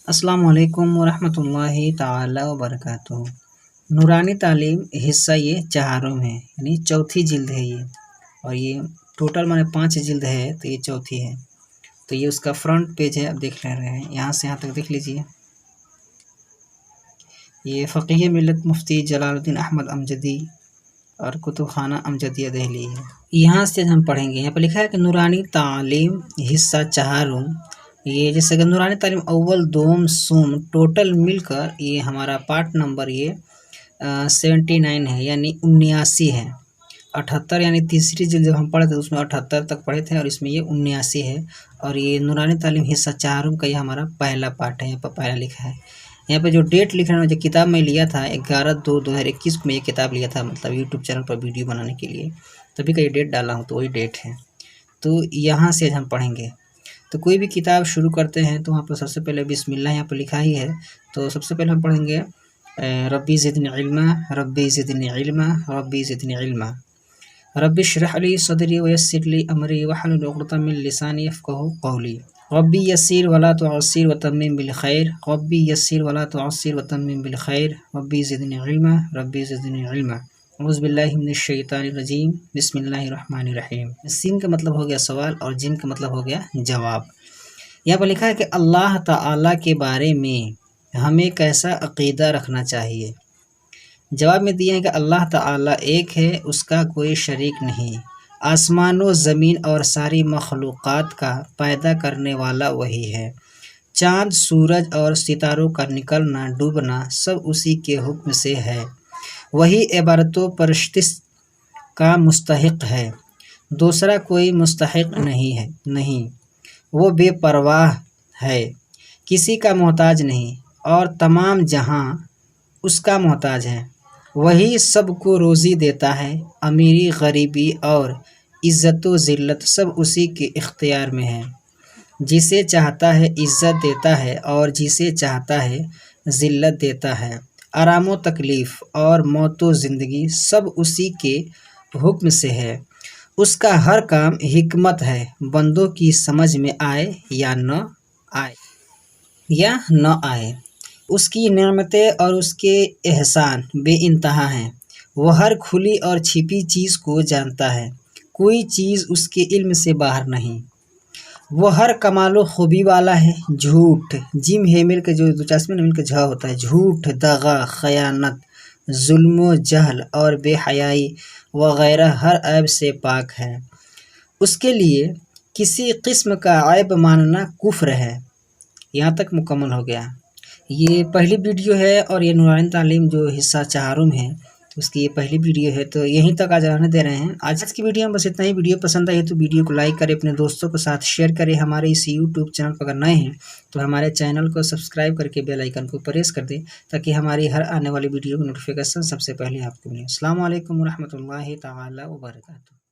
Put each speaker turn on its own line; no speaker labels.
السلام علیکم ورحمۃ اللہ تعالی وبرکاتہ۔ نورانی تعلیم حصہ یہ چہارم ہے، یعنی چوتھی جلد ہے یہ، اور یہ ٹوٹل 5 جلد ہے، تو یہ چوتھی ہے۔ تو یہ اس کا فرنٹ پیج ہے، آپ دیکھ لے رہے ہیں، یہاں سے یہاں تک دیکھ لیجئے۔ یہ فقیہ ملت مفتی جلال الدین احمد امجدی اور کتب خانہ امجدیہ دہلی ہے۔ یہاں سے ہم پڑھیں گے، یہاں پہ لکھا ہے کہ نورانی تعلیم حصہ چہارم، یہ جیسے کہ نورانی تعلیم اول دوم سوم ٹوٹل مل کر یہ ہمارا پارٹ نمبر یہ 79 ہے، یعنی 79 ہے۔ 78 یعنی تیسری جلد جب ہم پڑھے تھے اس میں 78 تک پڑھے تھے، اور اس میں یہ 79 ہے، اور یہ نورانی تعلیم حصہ چہارم کا یہ ہمارا پہلا پارٹ ہے، یہاں پر پہلا لکھا ہے۔ یہاں پہ جو ڈیٹ لکھ رہا ہے، جو کتاب میں لیا تھا 11/2/2021 کو میں یہ کتاب لیا تھا، مطلب یوٹیوب چینل پر ویڈیو بنانے کے لیے، تبھی کا یہ ڈیٹ ڈالا ہوں، تو وہی ڈیٹ ہے۔ تو یہاں سے ہم پڑھیں گے، تو کوئی بھی کتاب شروع کرتے ہیں تو وہاں پر سب سے پہلے بسم اللہ یہاں پر لکھا ہی ہے، تو سب سے پہلے ہم پڑھیں گے ربی زدنی علما ربی زدنی علما ربی زدنی علما ربی اشرح لی صدری ویسر لی امری واحلل عقدۃ من لسانی یفقہوا قولی ربی یسر ولا تعسر وتمم بالخیر ربی یسر ولا تعسر وتمم بالخیر ربی زدنی علما ربی زدنی علما اعوذ باللہ من الشیطان الرجیم بسم اللہ الرحمن الرحیم۔ سین کا مطلب ہو گیا سوال، اور جن کا مطلب ہو گیا جواب۔ یہاں پر لکھا ہے کہ اللہ تعالیٰ کے بارے میں ہمیں کیسا عقیدہ رکھنا چاہیے۔ جواب میں دیا ہے کہ اللہ تعالیٰ ایک ہے، اس کا کوئی شریک نہیں، آسمان و زمین اور ساری مخلوقات کا پیدا کرنے والا وہی ہے، چاند سورج اور ستاروں کا نکلنا ڈوبنا سب اسی کے حکم سے ہے، وہی عبادت و پرستش کا مستحق ہے، دوسرا کوئی مستحق نہیں، وہ بے پرواہ ہے، کسی کا محتاج نہیں، اور تمام جہاں اس کا محتاج ہے، وہی سب کو روزی دیتا ہے، امیری غریبی اور عزت و ذلت سب اسی کے اختیار میں ہے، جسے چاہتا ہے عزت دیتا ہے اور جسے چاہتا ہے ذلت دیتا ہے، آرام و تکلیف اور موت و زندگی سب اسی کے حکم سے ہے، اس کا ہر کام حکمت ہے، بندوں کی سمجھ میں آئے یا نہ آئے، اس کی نعمتیں اور اس کے احسان بے انتہا ہیں، وہ ہر کھلی اور چھپی چیز کو جانتا ہے، کوئی چیز اس کے علم سے باہر نہیں، وہ ہر کمال و خوبی والا ہے، جھوٹ جیم ہے مل کے جو 50 میں مل کے جھا ہوتا ہے، جھوٹ، دغا، خیانت، ظلم و جہل اور بے حیائی وغیرہ ہر عیب سے پاک ہے، اس کے لیے کسی قسم کا عیب ماننا کفر ہے۔ یہاں تک مکمل ہو گیا۔ یہ پہلی ویڈیو ہے، اور یہ نورانی تعلیم جو حصہ چہارم ہے اس کی یہ پہلی ویڈیو ہے، تو یہیں تک آج رہنے دے رہے ہیں۔ آج کی ویڈیو میں بس اتنا ہی۔ ویڈیو پسند آئی تو ویڈیو کو لائک کریں، اپنے دوستوں کے ساتھ شیئر کریں، ہمارے اس یوٹیوب چینل پر اگر نئے ہیں تو ہمارے چینل کو سبسکرائب کر کے بیل آئیکن کو پریس کر دیں، تاکہ ہماری ہر آنے والی ویڈیو کی نوٹیفیکیشن سب سے پہلے آپ کو ملے۔ السلام علیکم ورحمۃ اللہ تعالی وبرکاتہ۔